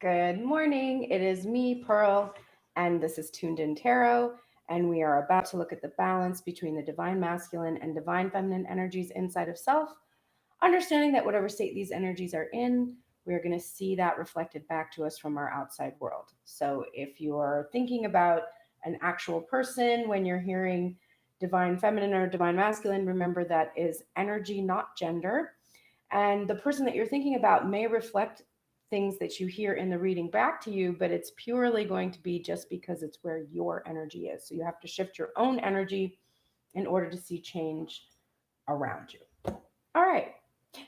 Good morning. It is me, Pearl, and this is Tuned In Tarot. And we are about to look at the balance between the divine masculine and divine feminine energies inside of self, understanding that whatever state these energies are in, we're going to see that reflected back to us from our outside world. So if you're thinking about an actual person when you're hearing divine feminine or divine masculine, remember that is energy, not gender. And the person that you're thinking about may reflect things that you hear in the reading back to you, but it's purely going to be just because it's where your energy is. So you have to shift your own energy in order to see change around you. All right.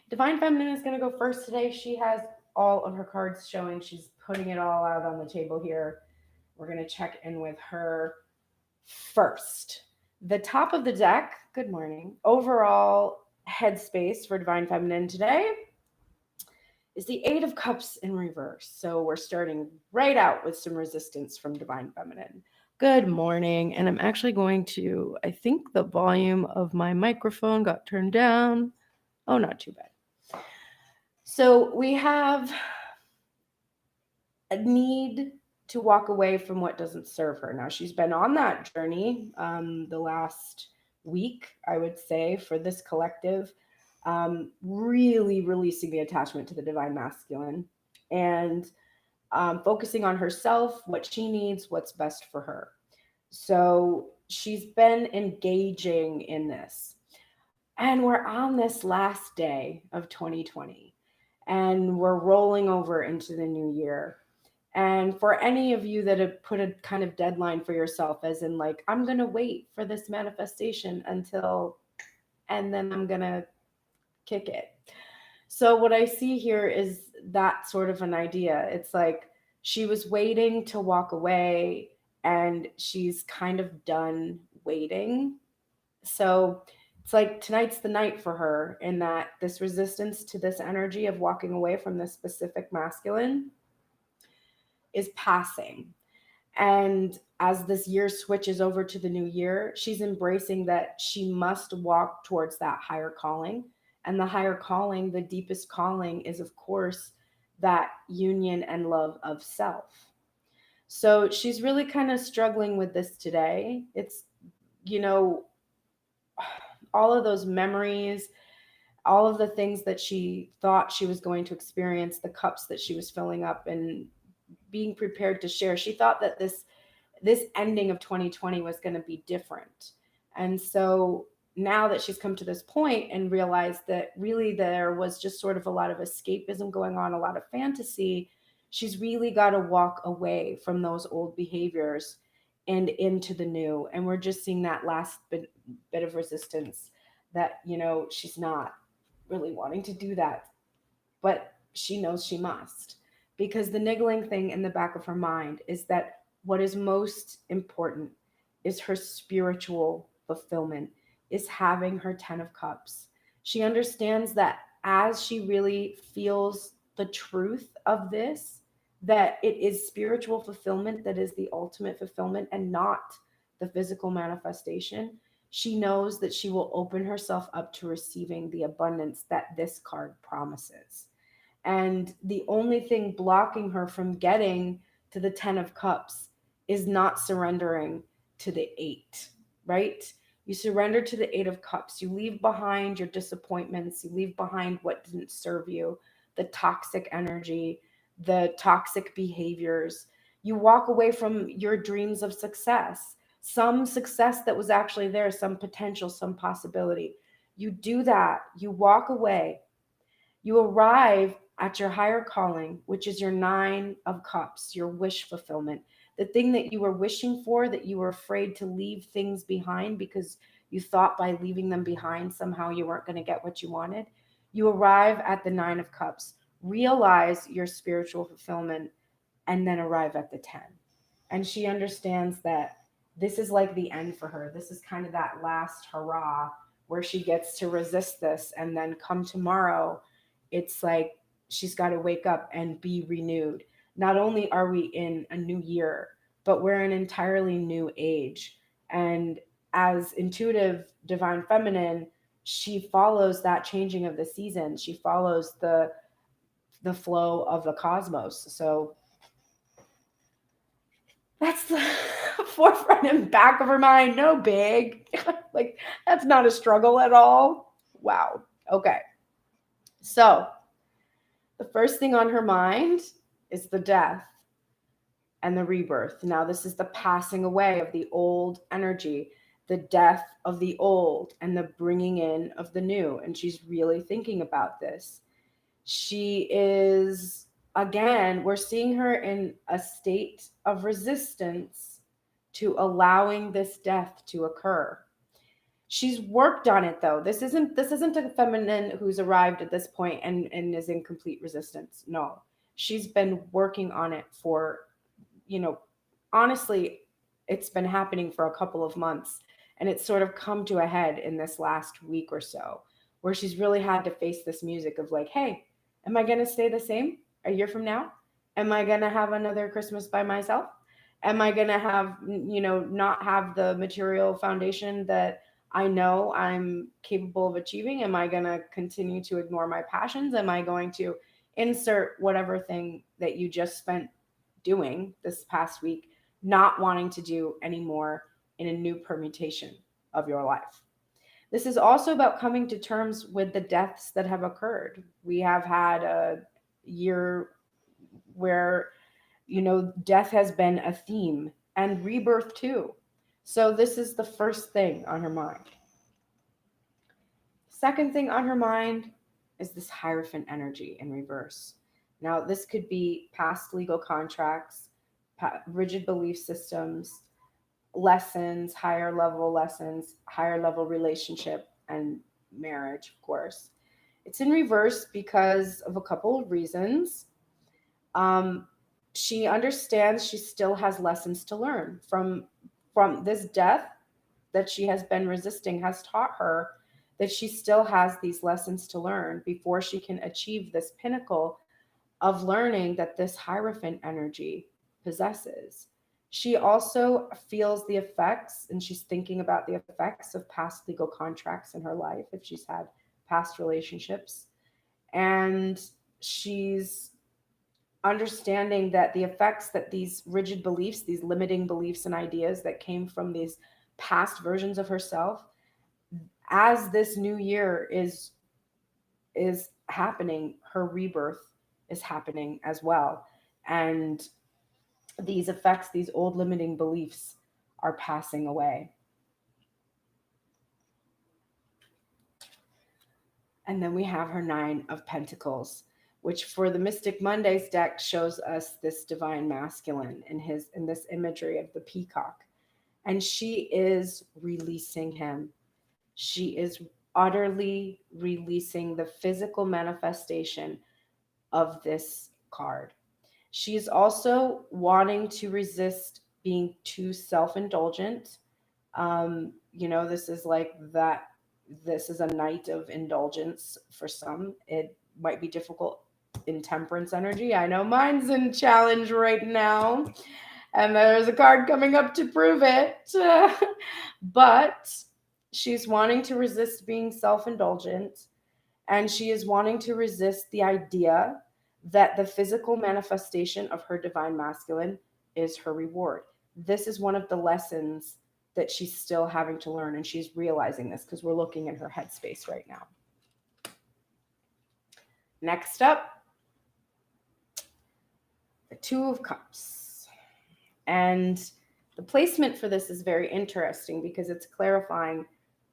Divine Feminine is going to go first today. She has all of her cards showing. She's putting it all out on the table here. We're going to check in with her first. The top of the deck, good morning. Overall headspace for Divine Feminine today is the Eight of Cups in reverse. So we're starting right out with some resistance from Divine Feminine. Good morning. And I'm actually going to, I think the volume of my microphone got turned down. Oh, not too bad. So we have a need to walk away from what doesn't serve her. Now, she's been on that journey the last week, I would say, for this collective, really releasing the attachment to the divine masculine and focusing on herself, what she needs, what's best for her. So she's been engaging in this. And we're on this last day of 2020, and we're rolling over into the new year. And for any of you that have put a kind of deadline for yourself, as in, like, I'm going to wait for this manifestation until, and then I'm going to kick it. So, what I see here is that sort of an idea. It's like she was waiting to walk away, and she's kind of done waiting. So, it's like tonight's the night for her, in that this resistance to this energy of walking away from this specific masculine is passing. And as this year switches over to the new year, she's embracing that she must walk towards that higher calling. And the higher calling, the deepest calling, is, of course, that union and love of self. So she's really kind of struggling with this today. It's, you know, all of those memories, all of the things that she thought she was going to experience, the cups that she was filling up and being prepared to share. She thought that this ending of 2020 was going to be different. And so now that she's come to this point and realized that really there was just sort of a lot of escapism going on, a lot of fantasy, she's really got to walk away from those old behaviors and into the new. And we're just seeing that last bit of resistance that, she's not really wanting to do that, but she knows she must. Because the niggling thing in the back of her mind is that what is most important is her spiritual fulfillment, is having her 10 of Cups. She understands that as she really feels the truth of this, that it is spiritual fulfillment that is the ultimate fulfillment and not the physical manifestation. She knows that she will open herself up to receiving the abundance that this card promises. And the only thing blocking her from getting to the 10 of Cups is not surrendering to the 8, right? You surrender to the 8 of Cups. You leave behind your disappointments. You leave behind what didn't serve you, the toxic energy, the toxic behaviors. You walk away from your dreams of success, some success that was actually there, some potential, some possibility. You do that. You walk away. You arrive at your higher calling, which is your 9 of Cups, your wish fulfillment, the thing that you were wishing for, that you were afraid to leave things behind because you thought by leaving them behind, somehow you weren't going to get what you wanted. You arrive at the 9 of Cups, realize your spiritual fulfillment, and then arrive at the 10. And she understands that this is like the end for her. This is kind of that last hurrah where she gets to resist this, and then come tomorrow, it's like she's got to wake up and be renewed. Not only are we in a new year, but we're an entirely new age. And as intuitive divine feminine, she follows that changing of the season. She follows the flow of the cosmos. So That's the forefront and back of her mind. No big. Like, that's not a struggle at all. Wow. Okay. So the first thing on her mind is the death and the rebirth. Now, this is the passing away of the old energy, the death of the old, and the bringing in of the new. And she's really thinking about this. She is, again, we're seeing her in a state of resistance to allowing this death to occur. She's worked on it though. This isn't a feminine who's arrived at this point and is in complete resistance. No. She's been working on it for, honestly, it's been happening for a couple of months, and it's sort of come to a head in this last week or so, where she's really had to face this music of like, hey, am I going to stay the same a year from now? Am I going to have another Christmas by myself? Am I going to have, not have the material foundation that I know I'm capable of achieving? Am I going to continue to ignore my passions? Am I going to insert whatever thing that you just spent doing this past week, not wanting to do anymore in a new permutation of your life? This is also about coming to terms with the deaths that have occurred. We have had a year where, death has been a theme, and rebirth too. So this is the first thing on her mind. Second thing on her mind is this Hierophant energy in reverse. Now, this could be past legal contracts, rigid belief systems, lessons, higher level relationship, and marriage, of course. It's in reverse because of a couple of reasons. She understands she still has lessons to learn from this death that she has been resisting has taught her that she still has these lessons to learn before she can achieve this pinnacle of learning that this Hierophant energy possesses. She also feels the effects, and she's thinking about the effects of past legal contracts in her life if she's had past relationships. And she's understanding that the effects that these rigid beliefs, these limiting beliefs and ideas that came from these past versions of herself, as this new year is happening, her rebirth is happening as well. And these effects, these old limiting beliefs, are passing away. And then we have her Nine of Pentacles, which for the Mystic Mondays deck shows us this divine masculine in this imagery of the peacock. And she is releasing him. She is utterly releasing the physical manifestation of this card. She is also wanting to resist being too self-indulgent. This is like that. This is a night of indulgence for some. It might be difficult in Temperance energy. I know mine's in challenge right now, and there's a card coming up to prove it. But she's wanting to resist being self-indulgent, and she is wanting to resist the idea that the physical manifestation of her divine masculine is her reward. This is one of the lessons that she's still having to learn, and she's realizing this because we're looking in her headspace right now. Next up, the Two of Cups. And the placement for this is very interesting because it's clarifying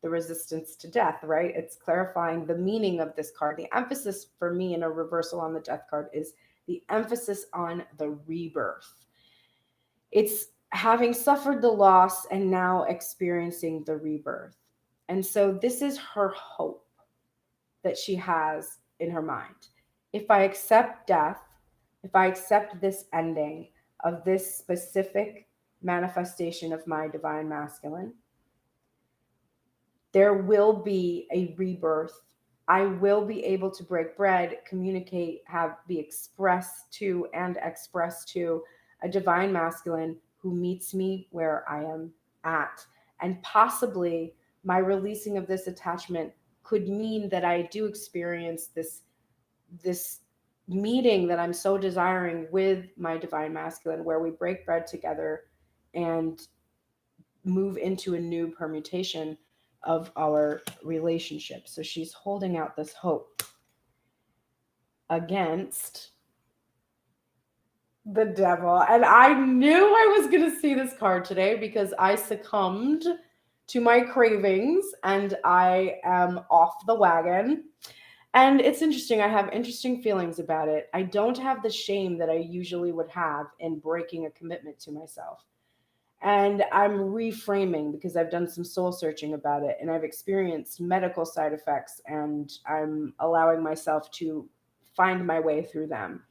the resistance to death, right? It's clarifying the meaning of this card. The emphasis for me in a reversal on the death card is the emphasis on the rebirth. It's having suffered the loss and now experiencing the rebirth. And so this is her hope that she has in her mind. If I accept death, if I accept this ending of this specific manifestation of my divine masculine, there will be a rebirth. I will be able to break bread, communicate, be expressed to and express to a divine masculine who meets me where I am at. And possibly my releasing of this attachment could mean that I do experience this meeting that I'm so desiring with my divine masculine, where we break bread together and move into a new permutation of our relationship. So she's holding out this hope against the devil. And I knew I was going to see this card today because I succumbed to my cravings and I am off the wagon. And it's interesting. I have interesting feelings about it. I don't have the shame that I usually would have in breaking a commitment to myself. And I'm reframing because I've done some soul searching about it and I've experienced medical side effects and I'm allowing myself to find my way through them.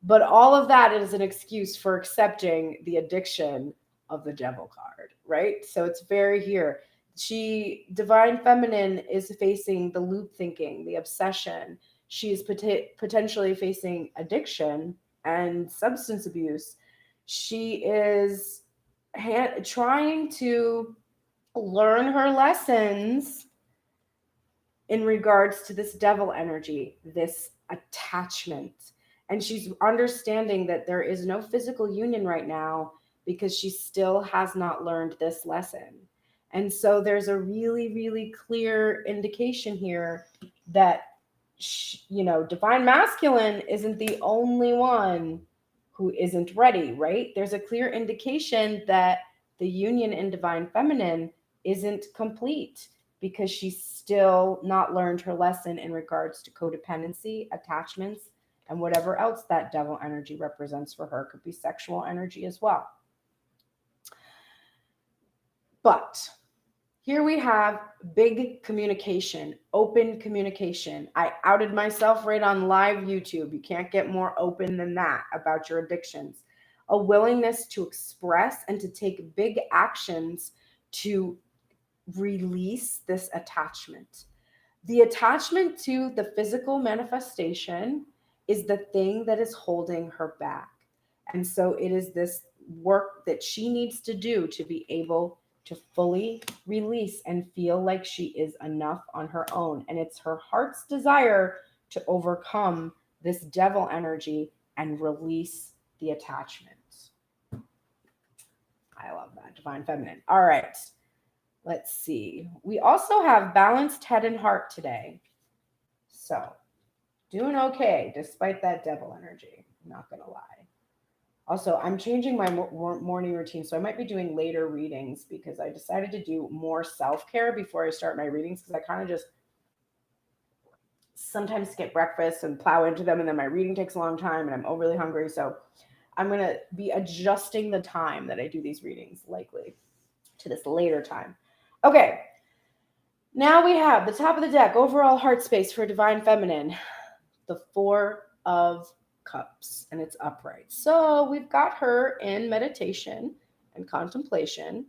But all of that is an excuse for accepting the addiction of the devil card, right? So it's very here. Divine feminine is facing the loop thinking, the obsession. She is potentially facing addiction and substance abuse. She is trying to learn her lessons in regards to this devil energy, this attachment. And she's understanding that there is no physical union right now because she still has not learned this lesson. And so there's a really, really clear indication here that, divine masculine isn't the only one who isn't ready, right? There's a clear indication that the union in divine feminine isn't complete because she's still not learned her lesson in regards to codependency, attachments, and whatever else that devil energy represents for her. Could be sexual energy as well. But here we have big communication, open communication. I outed myself right on live YouTube. You can't get more open than that about your addictions. A willingness to express and to take big actions to release this attachment. The attachment to the physical manifestation is the thing that is holding her back. And so it is this work that she needs to do to be able to fully release and feel like she is enough on her own. And it's her heart's desire to overcome this devil energy and release the attachment. I love that. Divine feminine. All right. Let's see. We also have balanced head and heart today. So, doing okay despite that devil energy. I'm not going to lie. Also, I'm changing my morning routine. So I might be doing later readings because I decided to do more self-care before I start my readings because I kind of just sometimes skip breakfast and plow into them. And then my reading takes a long time and I'm overly hungry. So I'm going to be adjusting the time that I do these readings likely to this later time. Okay. Now we have the top of the deck, overall heart space for divine feminine, the Four of Cups, and it's upright. So we've got her in meditation and contemplation,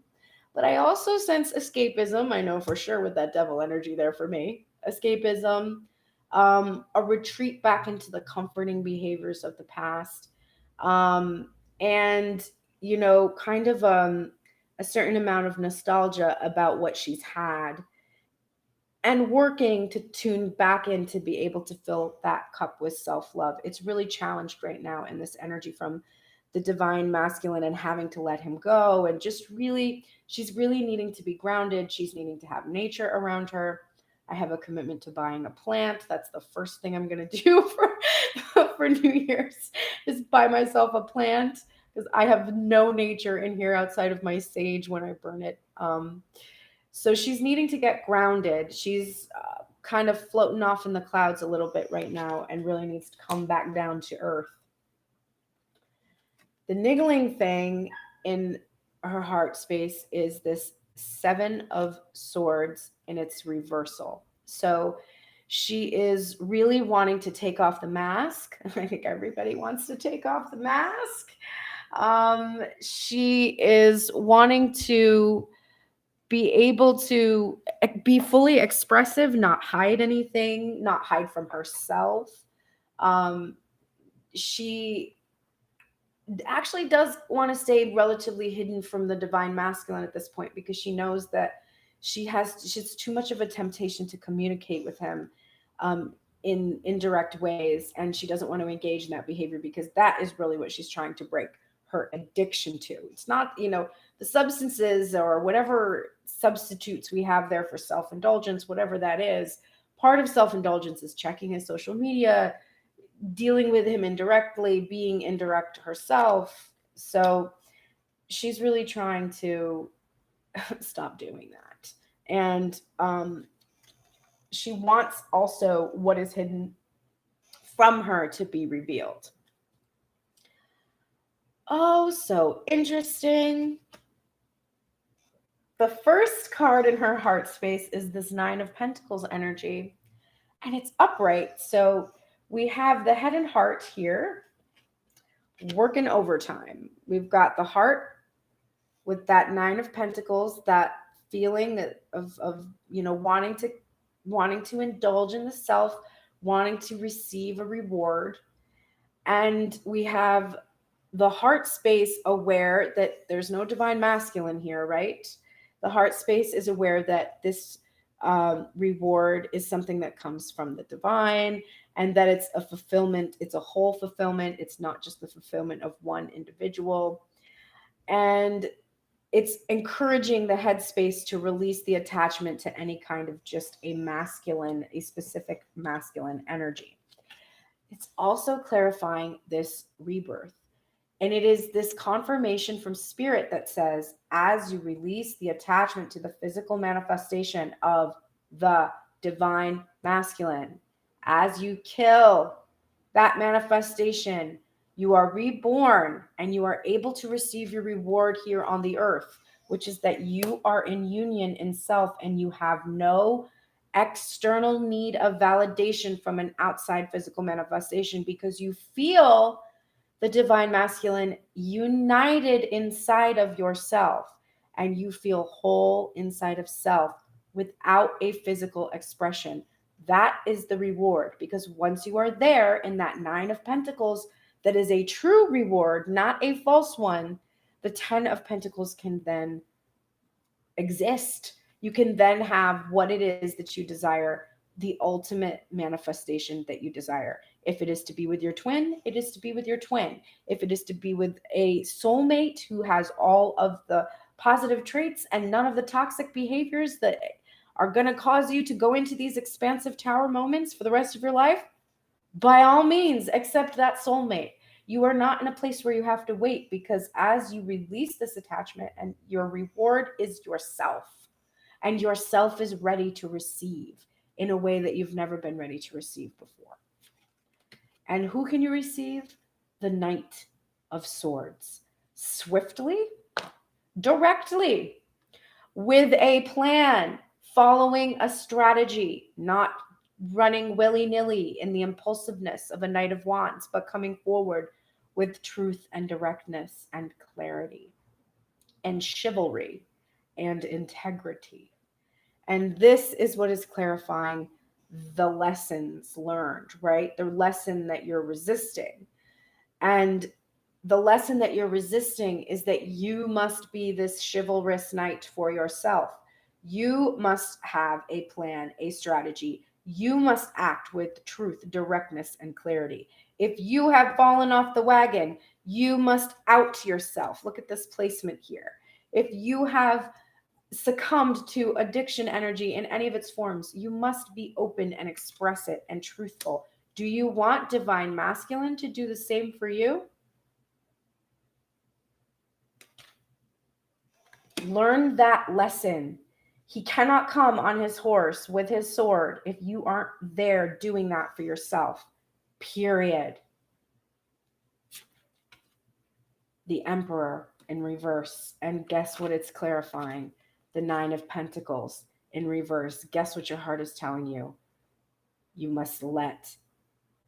but I also sense escapism. I know for sure with that devil energy there for me, escapism, a retreat back into the comforting behaviors of the past, and kind of a certain amount of nostalgia about what she's had and working to tune back in to be able to fill that cup with self-love. It's really challenged right now in this energy from the divine masculine and having to let him go and just really, she's really needing to be grounded. She's needing to have nature around her. I have a commitment to buying a plant. That's the first thing I'm going to do for New Year's is buy myself a plant because I have no nature in here outside of my sage when I burn it. So she's needing to get grounded. She's kind of floating off in the clouds a little bit right now and really needs to come back down to earth. The niggling thing in her heart space is this Seven of Swords in its reversal. So she is really wanting to take off the mask. I think everybody wants to take off the mask. She is wanting to be able to be fully expressive, not hide anything, not hide from herself. She actually does want to stay relatively hidden from the divine masculine at this point because she knows that she's too much of a temptation to communicate with him in indirect ways, and she doesn't want to engage in that behavior because that is really what she's trying to break. her addiction to. It's not, the substances or whatever substitutes we have there for self-indulgence, whatever that is. Part of self-indulgence is checking his social media, dealing with him indirectly, being indirect herself. So she's really trying to stop doing that. And she wants also what is hidden from her to be revealed. Oh, so interesting. The first card in her heart space is this Nine of Pentacles energy, and it's upright. So we have the head and heart here working overtime. We've got the heart with that Nine of Pentacles, that feeling of wanting to indulge in the self, wanting to receive a reward. And we have the heart space aware that there's no divine masculine here, right? The heart space is aware that this reward is something that comes from the divine, and that it's a fulfillment. It's a whole fulfillment. It's not just the fulfillment of one individual. And it's encouraging the headspace to release the attachment to any kind of just a specific masculine energy. It's also clarifying this rebirth. And it is this confirmation from spirit that says, as you release the attachment to the physical manifestation of the divine masculine, as you kill that manifestation, you are reborn and you are able to receive your reward here on the earth, which is that you are in union in self and you have no external need of validation from an outside physical manifestation, because you feel the divine masculine united inside of yourself, and you feel whole inside of self without a physical expression. That is the reward, because once you are there in that Nine of Pentacles, that is a true reward, not a false one, the 10 of Pentacles can then exist. You can then have what it is that you desire, the ultimate manifestation that you desire. If it is to be with your twin, it is to be with your twin. If it is to be with a soulmate who has all of the positive traits and none of the toxic behaviors that are going to cause you to go into these expansive tower moments for the rest of your life, by all means, accept that soulmate. You are not in a place where you have to wait, because as you release this attachment, and your reward is yourself, and yourself is ready to receive in a way that you've never been ready to receive before. And who can you receive? The Knight of Swords. Swiftly, directly, with a plan, following a strategy, not running willy-nilly in the impulsiveness of a Knight of Wands, but coming forward with truth and directness and clarity and chivalry and integrity. And this is what is clarifying the lessons learned, right? The lesson that you're resisting. And the lesson that you're resisting is that you must be this chivalrous knight for yourself. You must have a plan, a strategy. You must act with truth, directness, and clarity. If you have fallen off the wagon, you must out yourself. Look at this placement here. If you have succumbed to addiction energy in any of its forms, you must be open and express it and truthful. Do you want divine masculine to do the same for you? Learn that lesson. He cannot come on his horse with his sword if you aren't there doing that for yourself. Period. The Emperor in reverse. And guess what it's clarifying? The Nine of Pentacles in reverse. Guess what your heart is telling you? You must let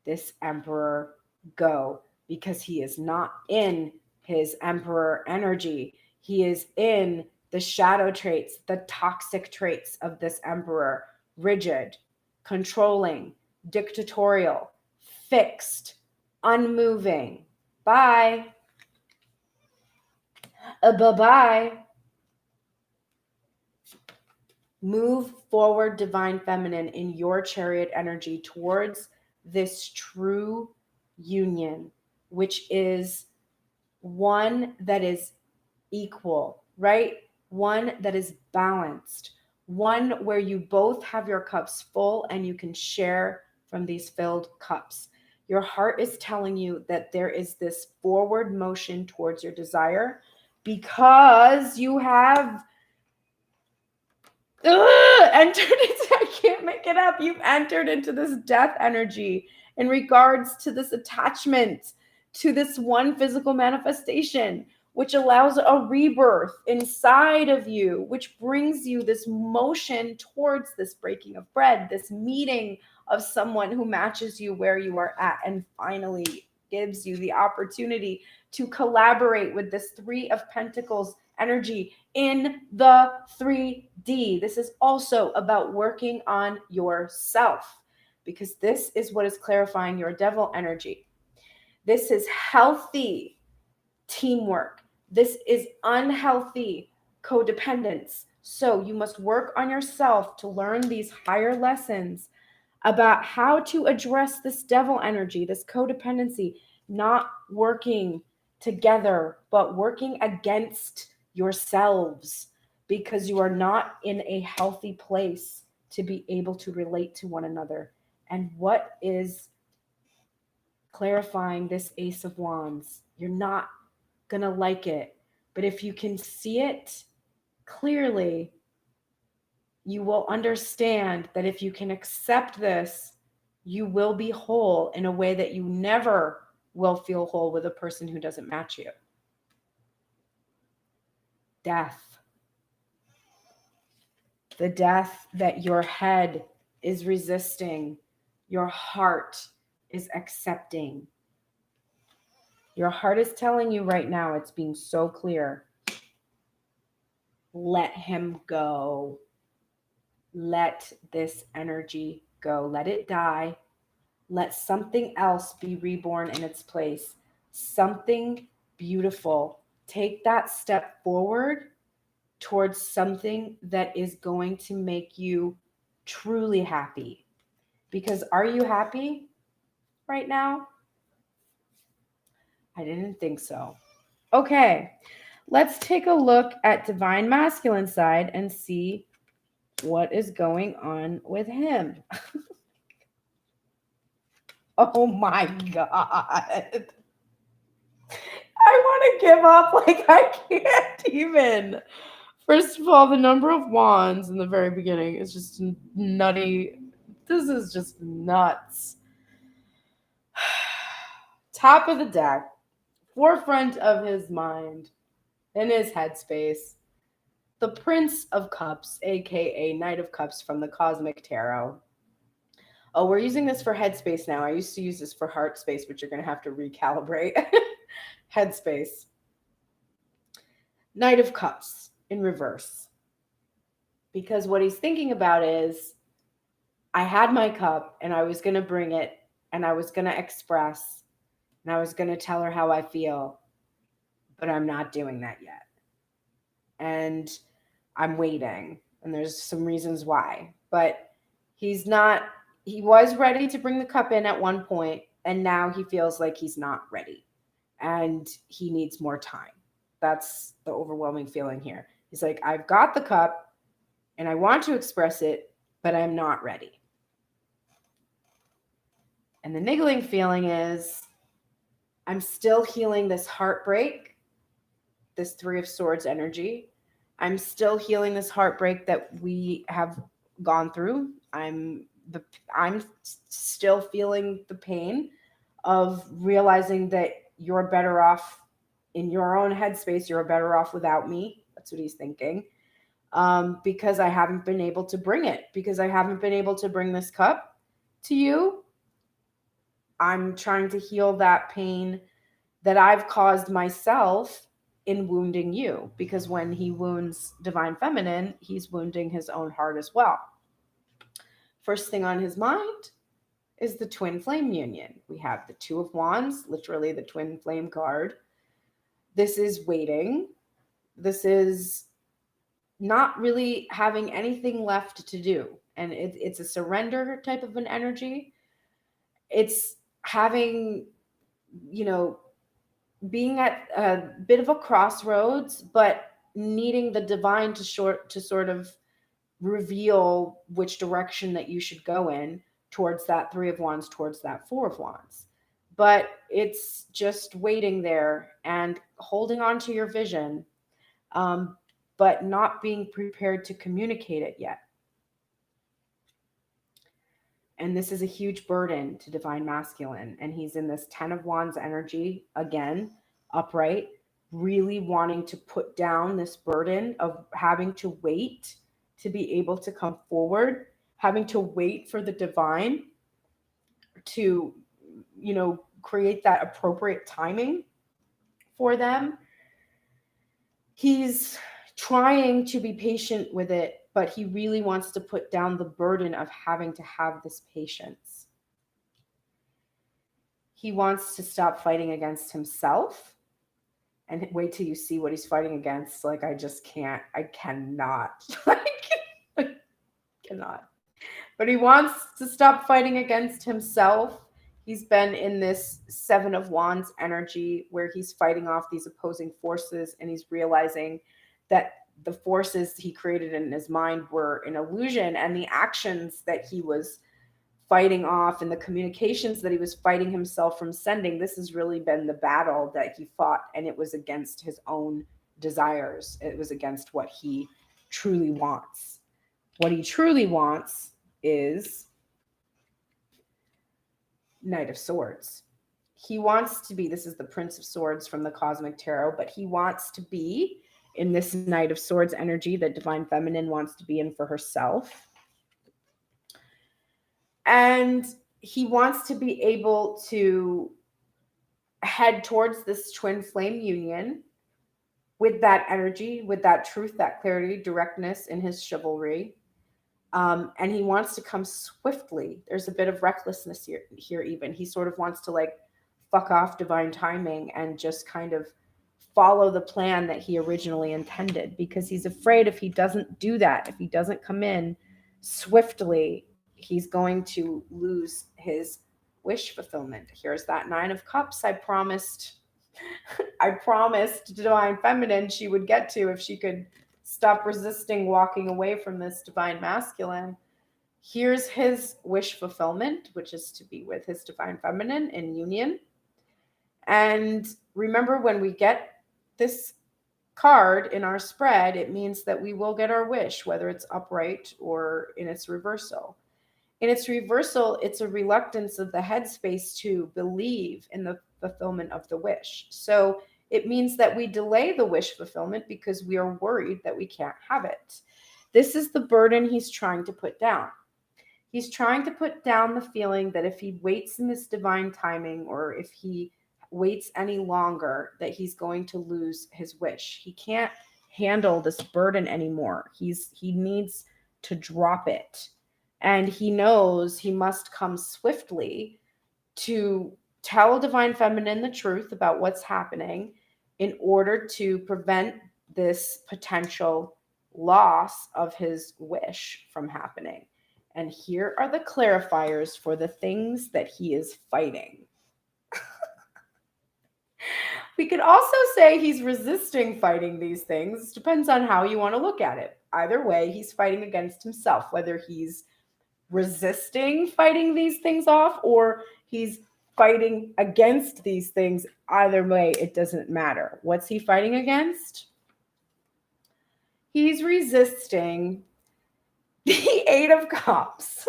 this Emperor go, because he is not in his Emperor energy. He is in the shadow traits, the toxic traits of this Emperor. Rigid, controlling, dictatorial, fixed, unmoving. Bye. Bye-bye. Move forward, divine feminine, in your chariot energy towards this true union, which is one that is equal, right? One that is balanced, one where you both have your cups full and you can share from these filled cups. Your heart is telling you that there is this forward motion towards your desire because you have entered into, I can't make it up. You've entered into this death energy in regards to this attachment to this one physical manifestation, which allows a rebirth inside of you, which brings you this motion towards this breaking of bread, this meeting of someone who matches you where you are at, and finally gives you the opportunity to collaborate with this Three of Pentacles energy in the 3D. This is also about working on yourself, because this is what is clarifying your devil energy. This is healthy teamwork. This is unhealthy codependence. So you must work on yourself to learn these higher lessons about how to address this devil energy, this codependency, not working together, but working against yourselves, because you are not in a healthy place to be able to relate to one another. And what is clarifying this Ace of Wands? You're not gonna like it, but if you can see it clearly, you will understand that if you can accept this, you will be whole in a way that you never will feel whole with a person who doesn't match you. Death. The death that your head is resisting, your heart is accepting. Your heart is telling you right now, it's being so clear. Let him go. Let this energy go. Let it die. Let something else be reborn in its place. Something beautiful. Take that step forward towards something that is going to make you truly happy. Because are you happy right now? I didn't think so. Okay, let's take a look at divine masculine side and see what is going on with him. Oh my God. I want to give up. Like, I can't even. First of all, the number of wands in the very beginning is just nutty. This is just nuts. Top of the deck, forefront of his mind, in his headspace, the Prince of Cups, aka Knight of Cups from the Cosmic Tarot. Oh, we're using this for headspace now. I used to use this for heart space, but you're going to have to recalibrate. Headspace. Knight of Cups in reverse. Because what he's thinking about is, I had my cup and I was going to bring it and I was going to express and I was going to tell her how I feel, but I'm not doing that yet. And I'm waiting, and there's some reasons why, but he was ready to bring the cup in at one point, and now he feels like he's not ready and he needs more time. That's the overwhelming feeling here. He's like, I've got the cup and I want to express it, but I'm not ready. And the niggling feeling is, I'm still healing this heartbreak, this Three of Swords energy. I'm still healing this heartbreak that we have gone through. I'm still feeling the pain of realizing that you're better off in your own headspace. You're better off without me. That's what he's thinking. Because I haven't been able to bring it. Because I haven't been able to bring this cup to you. I'm trying to heal that pain that I've caused myself in wounding you. Because when he wounds Divine Feminine, he's wounding his own heart as well. First thing on his mind is the twin flame union. We have the Two of Wands, literally the twin flame card. This is waiting. This is not really having anything left to do. And it's a surrender type of an energy. It's having, being at a bit of a crossroads, but needing the divine to sort of reveal which direction that you should go in towards that Three of Wands, towards that Four of Wands. But it's just waiting there and holding on to your vision, but not being prepared to communicate it yet. And this is a huge burden to Divine Masculine. And he's in this 10 of Wands energy, again, upright, really wanting to put down this burden of having to wait to be able to come forward, having to wait for the divine to, create that appropriate timing for them. He's trying to be patient with it, but he really wants to put down the burden of having to have this patience. He wants to stop fighting against himself and wait till you see what he's fighting against. Like, I cannot. I cannot. But he wants to stop fighting against himself. He's been in this Seven of Wands energy where he's fighting off these opposing forces, and he's realizing that the forces he created in his mind were an illusion, and the actions that he was fighting off and the communications that he was fighting himself from sending, this has really been the battle that he fought, and it was against his own desires. It was against what he truly wants. What he truly wants is Knight of Swords. He wants to be, this is the Prince of Swords from the Cosmic Tarot, but he wants to be in this Knight of Swords energy that Divine Feminine wants to be in for herself. And he wants to be able to head towards this twin flame union with that energy, with that truth, that clarity, directness in his chivalry. And he wants to come swiftly. There's a bit of recklessness here even. He sort of wants to like fuck off divine timing and just kind of follow the plan that he originally intended, because he's afraid if he doesn't do that, if he doesn't come in swiftly, he's going to lose his wish fulfillment. Here's that Nine of Cups I promised Divine Feminine she would get to if she could stop resisting walking away from this Divine Masculine. Here's his wish fulfillment, which is to be with his Divine Feminine in union. And remember, when we get this card in our spread, it means that we will get our wish, whether it's upright or in its reversal. In its reversal, it's a reluctance of the headspace to believe in the fulfillment of the wish. So it means that we delay the wish fulfillment because we are worried that we can't have it. This is the burden he's trying to put down. He's trying to put down the feeling that if he waits in this divine timing, or if he waits any longer, that he's going to lose his wish. He can't handle this burden anymore. He needs to drop it. And he knows he must come swiftly to tell Divine Feminine the truth about what's happening in order to prevent this potential loss of his wish from happening. And here are the clarifiers for the things that he is fighting. We could also say he's resisting fighting these things. Depends on how you want to look at it. Either way, he's fighting against himself, whether he's resisting fighting these things off or he's fighting against these things. Either way, it doesn't matter. What's he fighting against? He's resisting the Eight of Cups,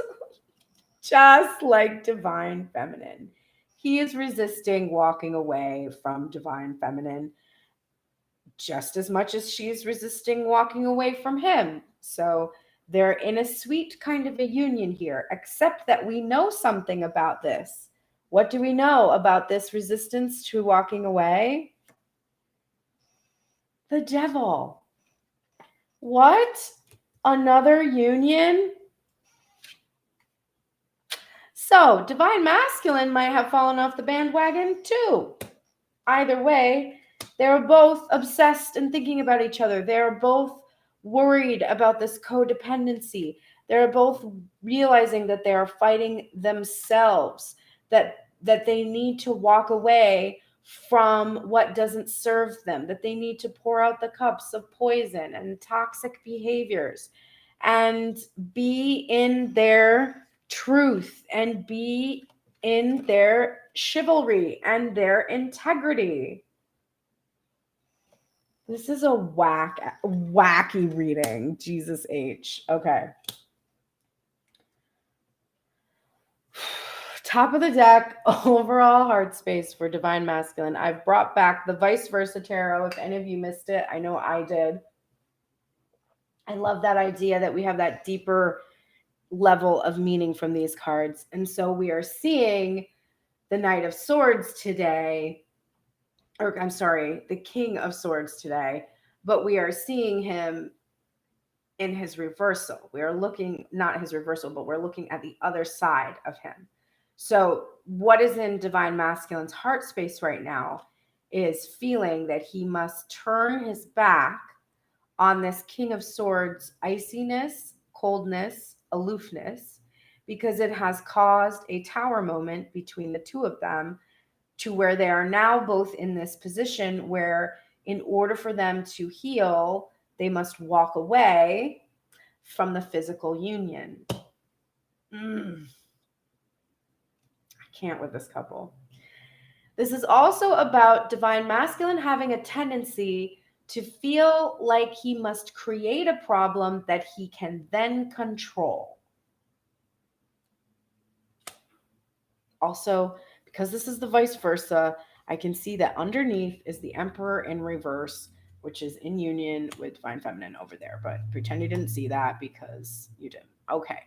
just like Divine Feminine. He is resisting walking away from Divine Feminine just as much as she's resisting walking away from him. So they're in a sweet kind of a union here, except that we know something about this. What do we know about this resistance to walking away? The Devil. What? Another union? So, Divine Masculine might have fallen off the bandwagon too. Either way, they're both obsessed and thinking about each other. They're both worried about this codependency. They're both realizing that they are fighting themselves, that they need to walk away from what doesn't serve them, that they need to pour out the cups of poison and toxic behaviors and be in their truth and be in their chivalry and their integrity. This is a wacky reading. Jesus H. Okay. Top of the deck, overall heart space for Divine Masculine. I've brought back the Vice Versa Tarot. If any of you missed it, I know I did. I love that idea that we have that deeper level of meaning from these cards. And so we are seeing the Knight of Swords today, or I'm sorry, the King of Swords today, but we are seeing him in his reversal. We are looking, not his reversal, but we're looking at the other side of him. So what is in Divine Masculine's heart space right now is feeling that he must turn his back on this King of Swords iciness, coldness, aloofness, because it has caused a tower moment between the two of them, to where they are now both in this position where in order for them to heal, they must walk away from the physical union. I can't with this couple. This is also about Divine Masculine having a tendency to feel like he must create a problem that he can then control. Also, because this is the Vice Versa, I can see that underneath is the Emperor in reverse, which is in union with Divine Feminine over there. But pretend you didn't see that because you didn't. Okay.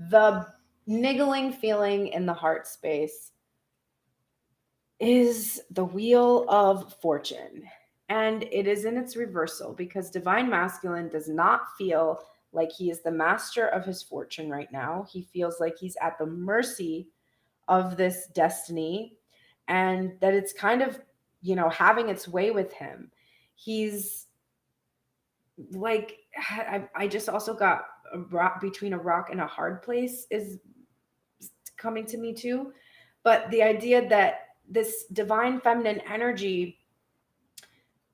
The niggling feeling in the heart space is the Wheel of Fortune. And it is in its reversal because Divine Masculine does not feel like he is the master of his fortune right now. He feels like he's at the mercy of this destiny and that it's kind of, having its way with him. He's like, I just also got a rock between a rock and a hard place is coming to me too. But the idea that this Divine Feminine energy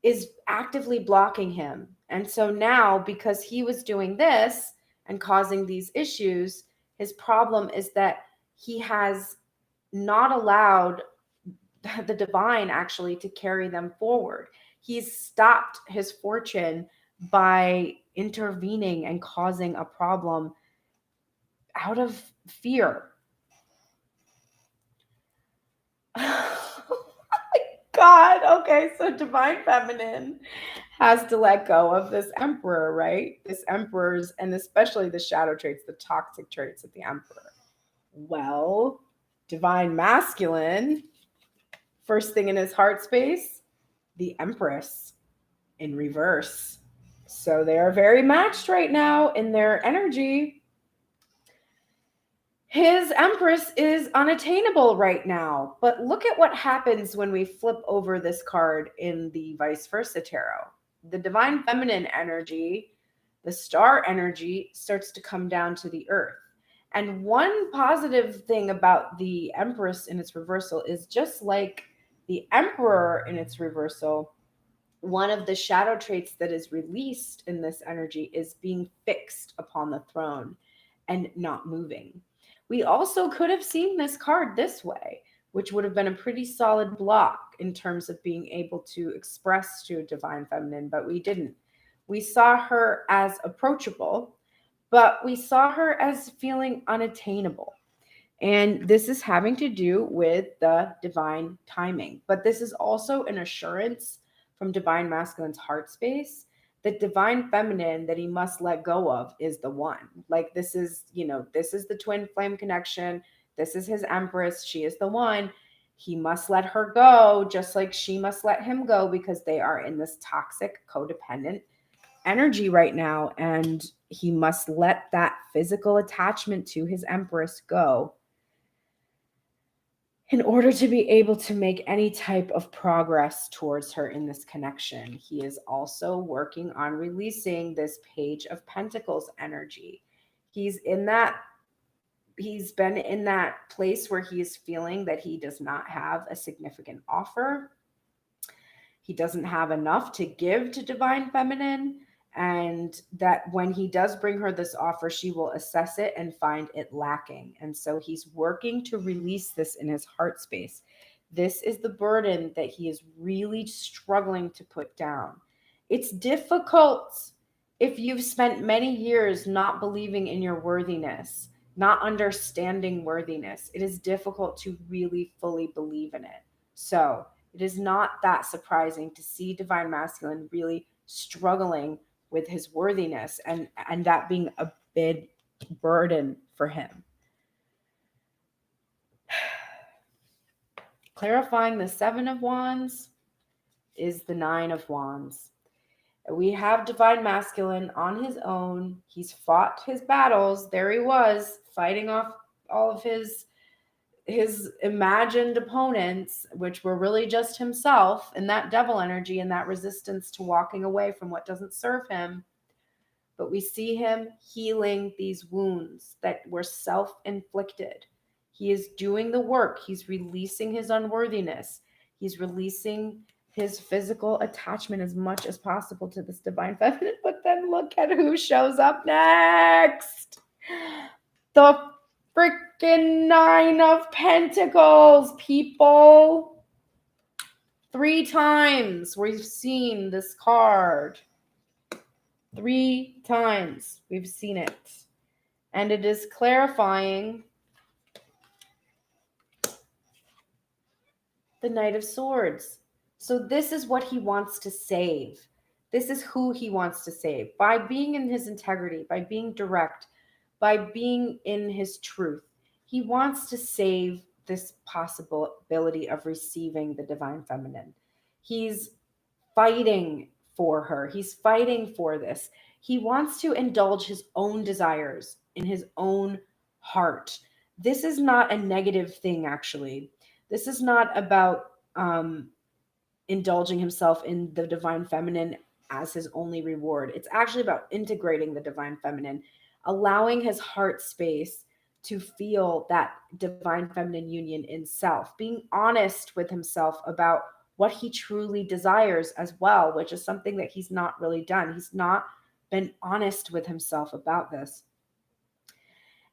is actively blocking him. And so now, because he was doing this and causing these issues, his problem is that he has not allowed the divine actually to carry them forward. He's stopped his fortune by intervening and causing a problem out of fear. God, okay, so Divine Feminine has to let go of this Emperor, right? This Emperor's, and especially the shadow traits, the toxic traits of the Emperor. Well, Divine Masculine, first thing in his heart space, the Empress in reverse. So they are very matched right now in their energy. His Empress is unattainable right now, but look at what happens when we flip over this card in the Vice Versa Tarot. The Divine Feminine energy, the star energy, starts to come down to the earth. And one positive thing about the Empress in its reversal is just like the Emperor in its reversal, one of the shadow traits that is released in this energy is being fixed upon the throne and not moving. We also could have seen this card this way, which would have been a pretty solid block in terms of being able to express to Divine Feminine, but we didn't. We saw her as approachable, but we saw her as feeling unattainable. And this is having to do with the divine timing. But this is also an assurance from Divine Masculine's heart space that Divine Feminine that he must let go of is the one. Like this is the twin flame connection. This is his Empress. She is the one. He must let her go, just like she must let him go, because they are in this toxic, codependent energy right now. And he must let that physical attachment to his Empress go in order to be able to make any type of progress towards her in this connection. He is also working on releasing this Page of Pentacles energy. He's been in that place where he is feeling that he does not have a significant offer. he doesn't have enough to give to divine feminine, and that when he does bring her this offer, she will assess it and find it lacking. And so he's working to release this in his heart space. This is the burden that he is really struggling to put down. It's difficult if you've spent many years not believing in your worthiness, not understanding worthiness. It is difficult to really fully believe in it. So it is not that surprising to see divine masculine really struggling with his worthiness, and that being a big burden for him. Clarifying the 7 of Wands is the 9 of Wands. We have divine masculine on his own. He's fought his battles. There he was, fighting off all of his imagined opponents, which were really just himself, and that devil energy and that resistance to walking away from what doesn't serve him. But we see him healing these wounds that were self-inflicted. He is doing the work. He's releasing his unworthiness. He's releasing his physical attachment as much as possible to this divine feminine. But then look at who shows up next. The freaking 9 of Pentacles, people. 3 times we've seen this card. 3 times we've seen it. And it is clarifying the Knight of Swords. So this is what he wants to save. This is who he wants to save. By being in his integrity, by being direct, by being in his truth, he wants to save this possibility of receiving the divine feminine. He's fighting for her. He's fighting for this. He wants to indulge his own desires in his own heart. This is not a negative thing, actually. This is not about indulging himself in the divine feminine as his only reward. It's actually about integrating the divine feminine, allowing his heart space to feel that divine feminine union in self, being honest with himself about what he truly desires as well, which is something that he's not really done. He's not been honest with himself about this.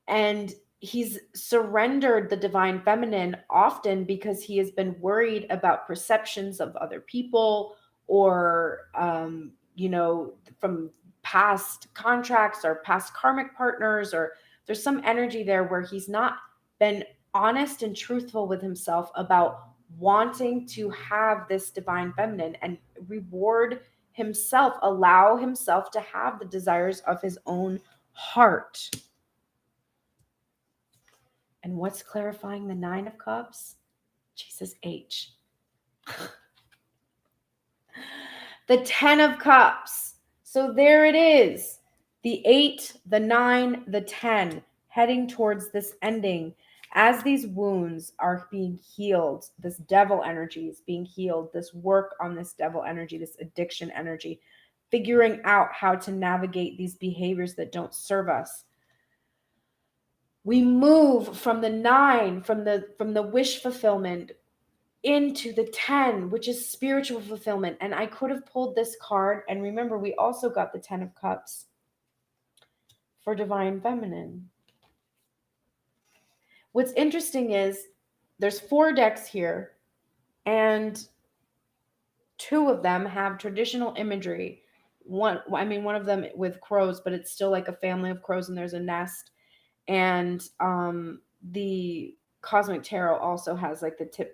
And he's surrendered the divine feminine often because he has been worried about perceptions of other people, or, from past contracts or past karmic partners, or there's some energy there where he's not been honest and truthful with himself about wanting to have this divine feminine and reward himself, allow himself to have the desires of his own heart. And what's clarifying the 9 of Cups? Jesus H. The 10 of Cups. So there it is. The 8, the 9, the 10, heading towards this ending. As these wounds are being healed, this devil energy is being healed, this work on this devil energy, this addiction energy, figuring out how to navigate these behaviors that don't serve us. We move from the 9, from the wish fulfillment, into the 10, which is spiritual fulfillment. And I could have pulled this card. And remember, we also got the 10 of Cups for divine feminine. What's interesting is there's 4 decks here, and 2 of them have traditional imagery. One of them with crows, but it's still like a family of crows and there's a nest. And the Cosmic Tarot also has like the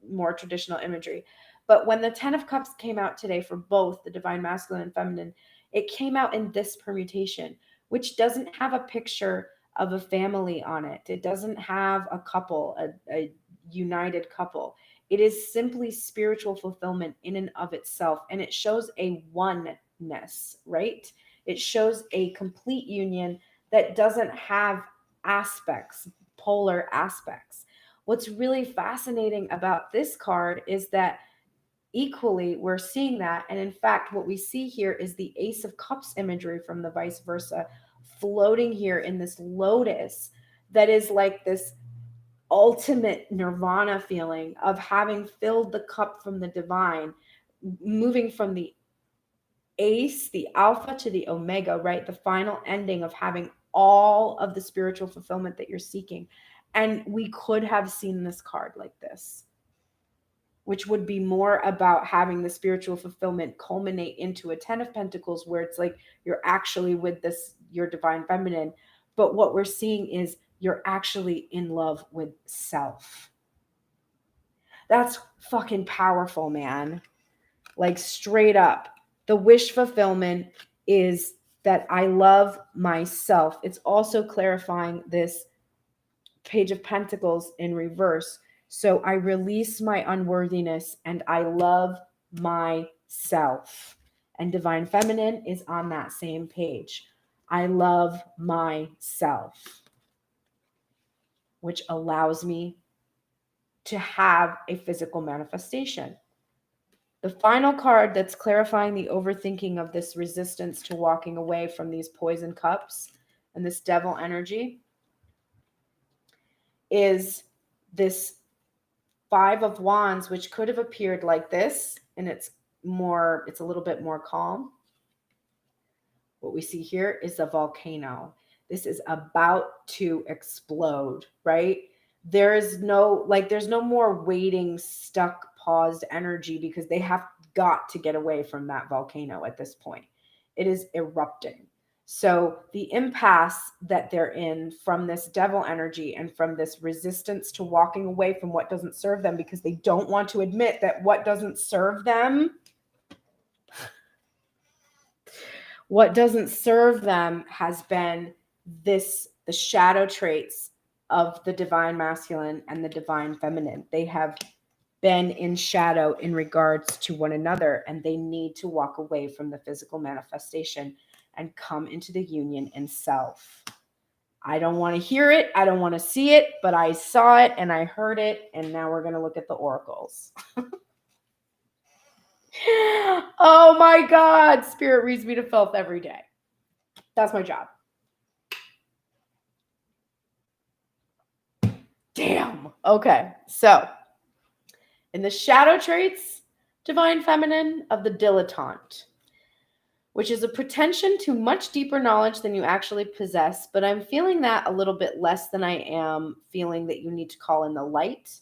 more traditional imagery. But when the 10 of Cups came out today for both the divine masculine and feminine, it came out in this permutation, which doesn't have a picture of a family on it. It doesn't have a couple, a united couple. It is simply spiritual fulfillment in and of itself. And it shows a oneness, right? It shows a complete union that doesn't have aspects, polar aspects. What's really fascinating about this card is that equally we're seeing that. And in fact, what we see here is the Ace of Cups imagery from the vice versa, floating here in this lotus that is like this ultimate nirvana feeling of having filled the cup from the divine, moving from the ace, the alpha, to the omega, right? The final ending of having all of the spiritual fulfillment that you're seeking. And we could have seen this card like this, which would be more about having the spiritual fulfillment culminate into a 10 of Pentacles, where it's like you're actually with this, your divine feminine. But what we're seeing is you're actually in love with self. That's fucking powerful, man. Like, straight up. The wish fulfillment is that I love myself. It's also clarifying this Page of Pentacles in reverse. So I release my unworthiness and I love myself. And Divine Feminine is on that same page. I love myself, which allows me to have a physical manifestation. The final card that's clarifying the overthinking of this resistance to walking away from these poison cups and this devil energy is this Five of Wands, which could have appeared like this, and it's a little bit more calm. What we see here is a volcano. This is about to explode, right? There's no more waiting, stuck, paused energy, because they have got to get away from that volcano at this point. It is erupting. So the impasse that they're in from this devil energy and from this resistance to walking away from what doesn't serve them, because they don't want to admit that what doesn't serve them has been the shadow traits of the divine masculine and the divine feminine. They have been in shadow in regards to one another, and they need to walk away from the physical manifestation and come into the union in self. I don't want to hear it. I don't want to see it, but I saw it and I heard it. And now we're going to look at the oracles. Oh my God. Spirit reads me to filth every day. That's my job. Damn. Okay. So in the shadow traits, divine feminine of the dilettante, which is a pretension to much deeper knowledge than you actually possess. But I'm feeling that a little bit less than I am feeling that you need to call in the light,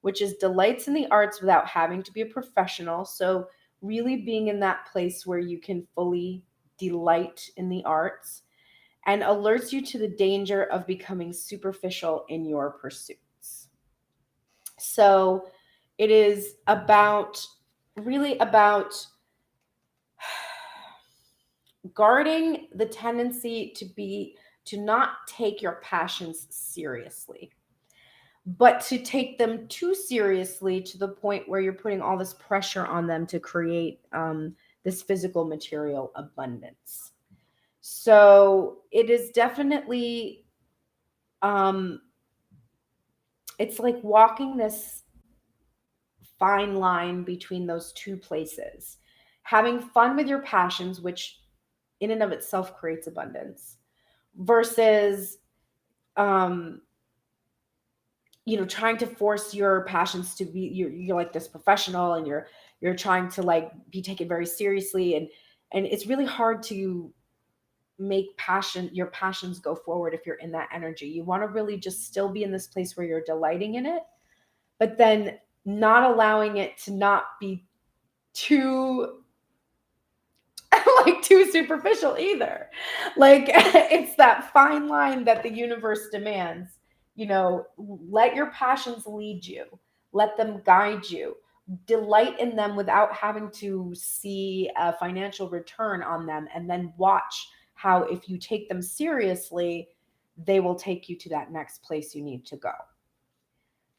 which is delights in the arts without having to be a professional. So really being in that place where you can fully delight in the arts, and alerts you to the danger of becoming superficial in your pursuits. So it is really about guarding the tendency to not take your passions seriously, but to take them too seriously to the point where you're putting all this pressure on them to create this physical material abundance. So it is definitely, it's like walking this fine line between those two places. Having fun with your passions, which in and of itself creates abundance, versus trying to force your passions to be, you're like this professional, and you're trying to like be taken very seriously, and it's really hard to make your passions go forward if you're in that energy. You want to really just still be in this place where you're delighting in it, but then not allowing it to not be too too superficial either. Like, it's that fine line that the universe demands. Let your passions lead you, let them guide you, delight in them without having to see a financial return on them, and then watch how, if you take them seriously, they will take you to that next place you need to go.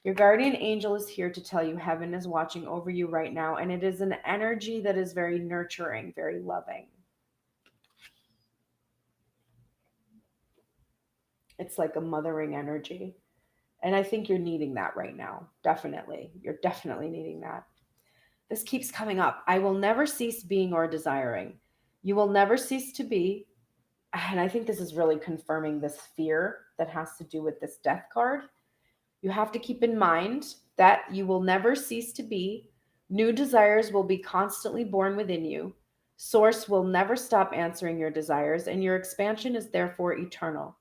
Your guardian angel is here to tell you heaven is watching over you right now, and it is an energy that is very nurturing, very loving. It's like a mothering energy. And I think you're needing that right now. Definitely. You're definitely needing that. This keeps coming up. I will never cease being or desiring. You will never cease to be. And I think this is really confirming this fear that has to do with this death card. You have to keep in mind that you will never cease to be, New desires will be constantly born within you. Source will never stop answering your desires, and your expansion is therefore eternal.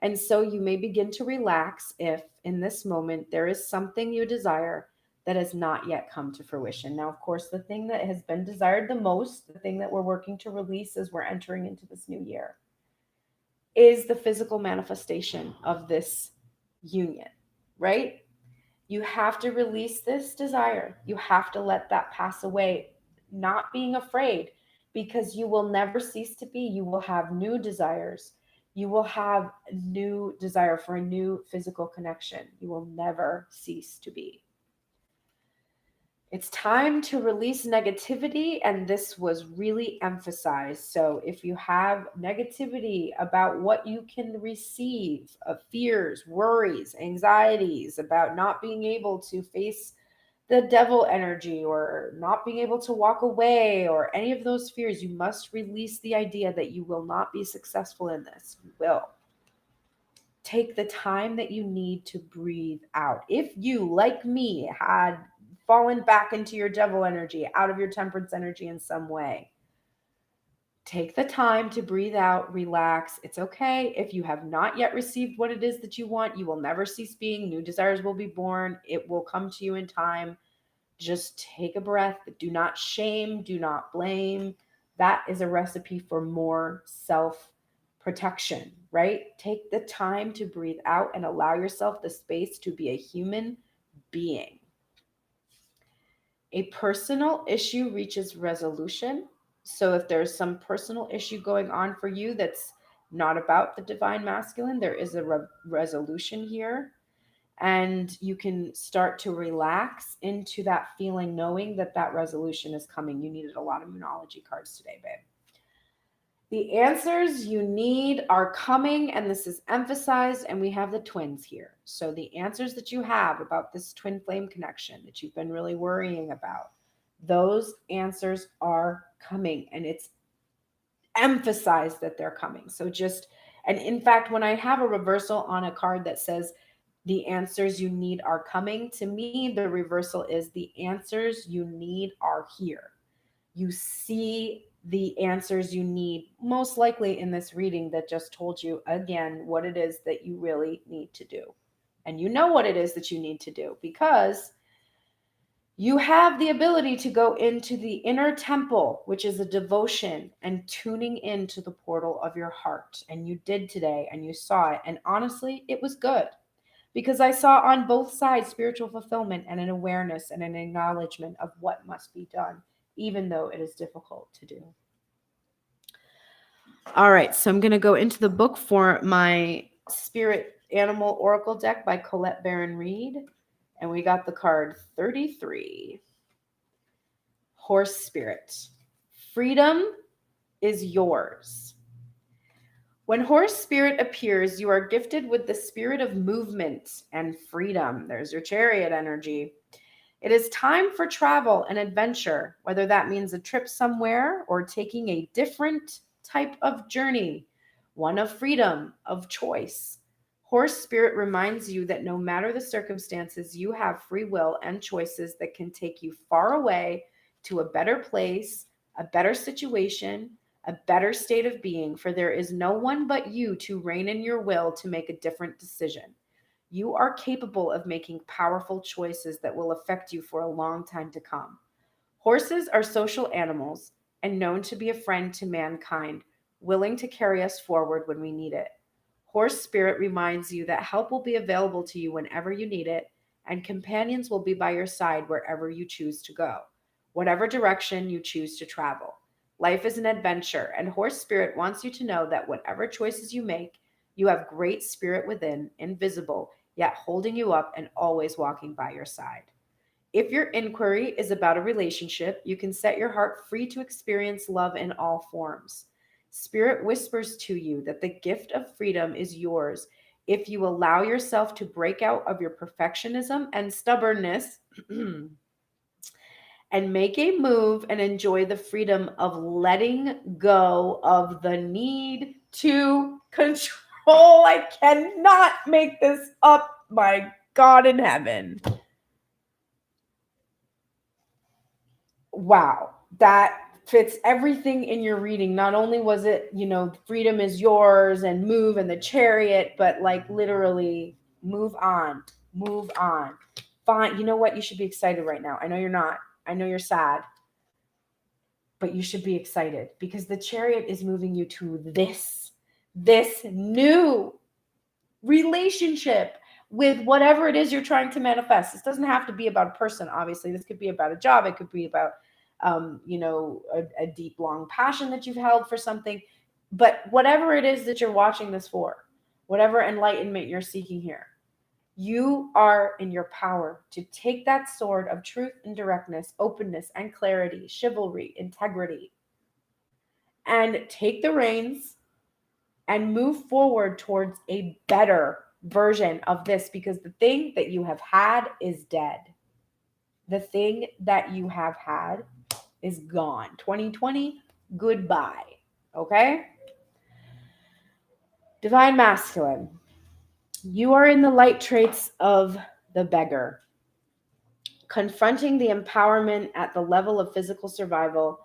And so you may begin to relax if, in this moment, there is something you desire that has not yet come to fruition. Now, of course, the thing that has been desired the most, the thing that we're working to release as we're entering into this new year, is the physical manifestation of this union, right? You have to release this desire. You have to let that pass away, not being afraid, because you will never cease to be. You will have new desires. You will have a new desire for a new physical connection. You will never cease to be. It's time to release negativity, and this was really emphasized. So if you have negativity about what you can receive, of fears, worries, anxieties about not being able to face the devil energy or not being able to walk away or any of those fears, you must release the idea that you will not be successful in this. You will. Take the time that you need to breathe out. If you, like me, had fallen back into your devil energy, out of your temperance energy in some way, take the time to breathe out, relax. It's okay. If you have not yet received what it is that you want, you will never cease being. New desires will be born. It will come to you in time. Just take a breath. Do not shame. Do not blame. That is a recipe for more self-protection, right? Take the time to breathe out and allow yourself the space to be a human being. A personal issue reaches resolution. So if there's some personal issue going on for you that's not about the divine masculine, there is a resolution here. And you can start to relax into that feeling, knowing that that resolution is coming. You needed a lot of Moonology cards today, babe. The answers you need are coming, and this is emphasized, and we have the twins here. So the answers that you have about this twin flame connection that you've been really worrying about, those answers are coming, and it's emphasized that they're coming. So just, and in fact, when I have a reversal on a card that says the answers you need are coming, to me, the reversal is the answers you need are here. You see the answers you need, most likely in this reading that just told you again what it is that you really need to do. And you know what it is that you need to do because you have the ability to go into the inner temple, which is a devotion and tuning into the portal of your heart. And you did today and you saw it. And honestly, it was good because I saw on both sides spiritual fulfillment and an awareness and an acknowledgement of what must be done, even though it is difficult to do. All right, so I'm going to go into the book for my Spirit Animal Oracle deck by Colette Baron Reed. And we got the card 33. Horse Spirit. Freedom is yours. When Horse Spirit appears, you are gifted with the spirit of movement and freedom. There's your Chariot energy. It is time for travel and adventure, whether that means a trip somewhere or taking a different type of journey, one of freedom, of choice. Horse Spirit reminds you that no matter the circumstances, you have free will and choices that can take you far away to a better place, a better situation, a better state of being, for there is no one but you to rein in your will to make a different decision. You are capable of making powerful choices that will affect you for a long time to come. Horses are social animals and known to be a friend to mankind, willing to carry us forward when we need it. Horse Spirit reminds you that help will be available to you whenever you need it, and companions will be by your side wherever you choose to go, whatever direction you choose to travel. Life is an adventure, and Horse Spirit wants you to know that whatever choices you make, you have great spirit within, invisible, yet holding you up and always walking by your side. If your inquiry is about a relationship, you can set your heart free to experience love in all forms. Spirit whispers to you that the gift of freedom is yours if you allow yourself to break out of your perfectionism and stubbornness and make a move and enjoy the freedom of letting go of the need to control. I cannot make this up, my God in heaven. wow, that fits everything in your reading. Not only was it, freedom is yours and move and the chariot, but like literally move on, move on. Fine. You know what? You should be excited right now. I know you're not. I know you're sad, but you should be excited because the chariot is moving you to this new relationship with whatever it is you're trying to manifest. This doesn't have to be about a person, obviously. This could be about a job. It could be about, a deep, long passion that you've held for something. But whatever it is that you're watching this for, whatever enlightenment you're seeking here, you are in your power to take that sword of truth and directness, openness and clarity, chivalry, integrity, and take the reins and move forward towards a better version of this, because the thing that you have had is dead. The thing that you have had is gone. 2020, goodbye. Okay? Divine Masculine. You are in the light traits of the beggar. Confronting the empowerment at the level of physical survival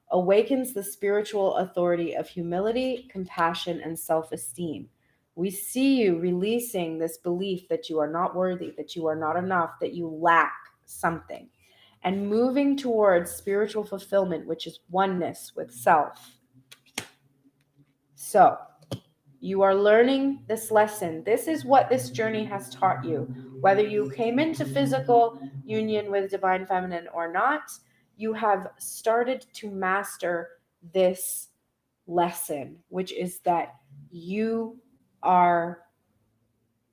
awakens the spiritual authority of humility, compassion, and self-esteem. We see you releasing this belief that you are not worthy, that you are not enough, that you lack something, and moving towards spiritual fulfillment, which is oneness with self. So, you are learning this lesson. This is what this journey has taught you. Whether you came into physical union with Divine Feminine or not, you have started to master this lesson, which is that you are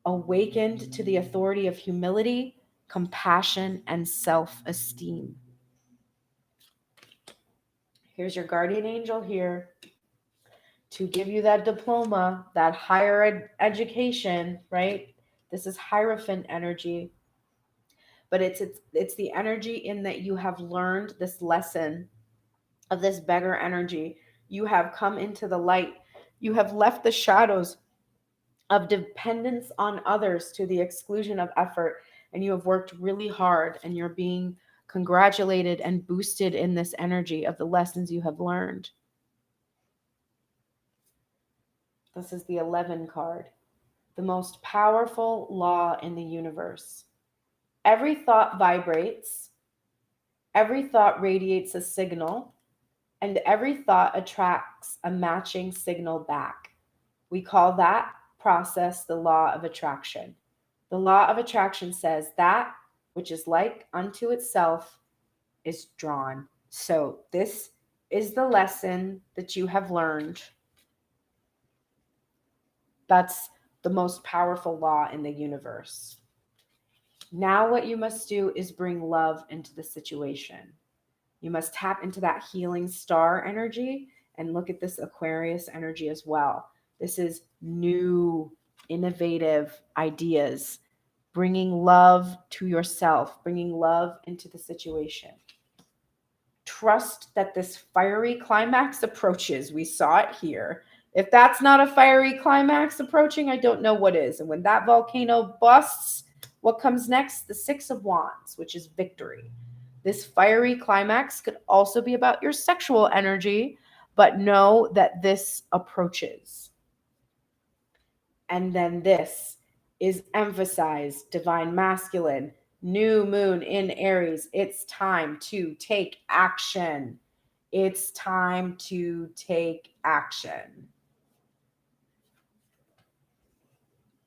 awakened to the authority of humility, compassion, and self-esteem. Here's your guardian angel here to give you that diploma, that higher education, right? This is Hierophant energy, but it's the energy in that you have learned this lesson of this beggar energy. You have come into the light. You have left the shadows of dependence on others to the exclusion of effort, and you have worked really hard, and you're being congratulated and boosted in this energy of the lessons you have learned. This is the 11 card. The most powerful law in the universe. Every thought vibrates, every thought radiates a signal, and every thought attracts a matching signal back. We call that process the law of attraction. The law of attraction says that which is like unto itself is drawn. So this is the lesson that you have learned. That's the most powerful law in the universe. Now what you must do is bring love into the situation. You must tap into that healing star energy and look at this Aquarius energy as well. This is new, innovative ideas, bringing love to yourself, bringing love into the situation. Trust that this fiery climax approaches. We saw it here. If that's not a fiery climax approaching, I don't know what is. And when that volcano busts, what comes next? The Six of Wands, which is victory. This fiery climax could also be about your sexual energy, but know that this approaches. And then this is emphasized, Divine Masculine, new moon in Aries. It's time to take action. It's time to take action.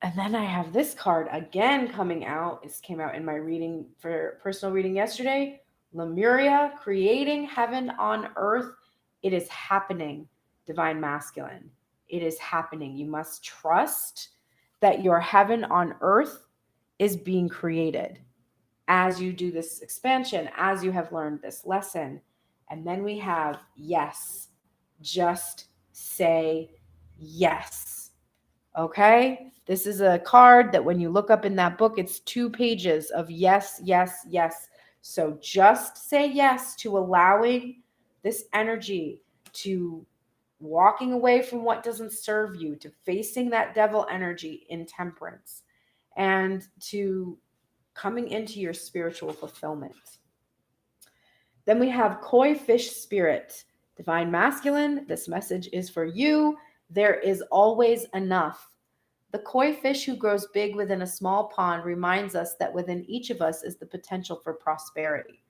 And then I have this card again coming out. This came out in my reading for personal reading yesterday. Lemuria, creating heaven on earth. It is happening, Divine Masculine. It is happening. You must trust that your heaven on earth is being created as you do this expansion, as you have learned this lesson. And then we have yes. Just say yes. Okay? This is a card that when you look up in that book, it's 2 pages of yes, yes, yes. So just say yes to allowing this energy, to walking away from what doesn't serve you, to facing that devil energy in temperance, and to coming into your spiritual fulfillment. Then we have Koi Fish Spirit. Divine Masculine, this message is for you. There is always enough. The koi fish who grows big within a small pond reminds us that within each of us is the potential for prosperity.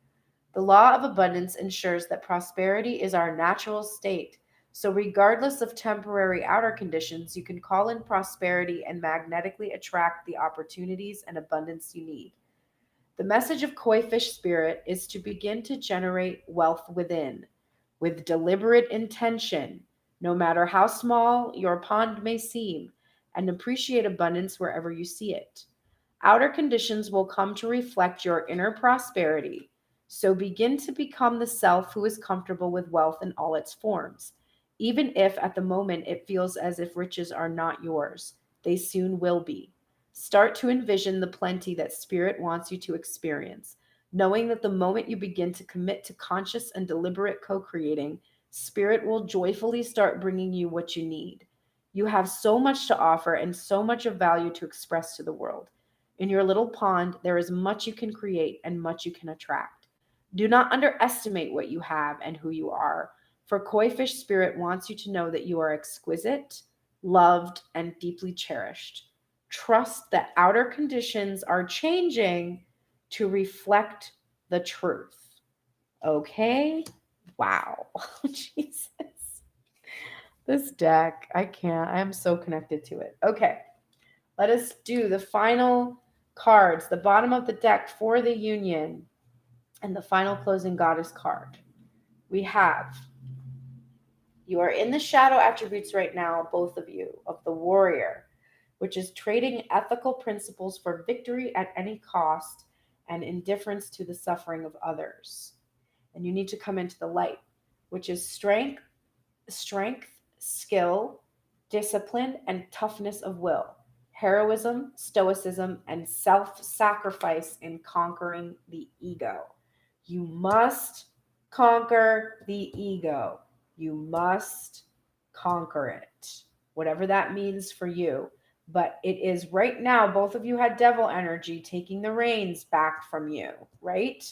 The law of abundance ensures that prosperity is our natural state. So, regardless of temporary outer conditions, you can call in prosperity and magnetically attract the opportunities and abundance you need. The message of Koi Fish Spirit is to begin to generate wealth within with deliberate intention, no matter how small your pond may seem, and appreciate abundance wherever you see it. Outer conditions will come to reflect your inner prosperity, so begin to become the self who is comfortable with wealth in all its forms. Even if at the moment it feels as if riches are not yours, they soon will be. Start to envision the plenty that Spirit wants you to experience, knowing that the moment you begin to commit to conscious and deliberate co creating, Spirit will joyfully start bringing you what you need. You have so much to offer and so much of value to express to the world. In your little pond, there is much you can create and much you can attract. Do not underestimate what you have and who you are, for Koi Fish Spirit wants you to know that you are exquisite, loved, and deeply cherished. Trust that outer conditions are changing to reflect the truth. Okay? Wow. Jesus. This deck, I can't. I am so connected to it. Okay. Let us do the final cards, the bottom of the deck for the union, and the final closing goddess card. We have, you are in the shadow attributes right now, both of you, of the warrior, which is trading ethical principles for victory at any cost and indifference to the suffering of others. And you need to come into the light, which is strength, skill, discipline, and toughness of will, heroism, stoicism, and self-sacrifice in conquering the ego. You must conquer the ego. You must conquer it, whatever that means for you. But it is right now, both of you had devil energy taking the reins back from you, right?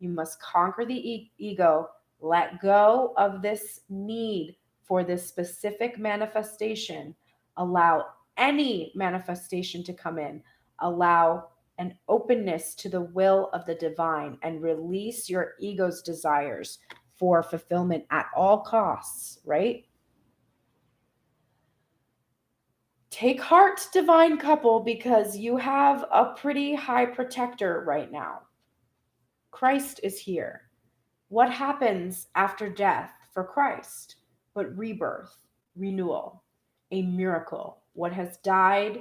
You must conquer the ego, let go of this need for this specific manifestation, allow any manifestation to come in, allow an openness to the will of the divine, and release your ego's desires for fulfillment at all costs, right? Take heart, divine couple, because you have a pretty high protector right now. Christ is here. What happens after death for Christ but rebirth, renewal, a miracle? What has died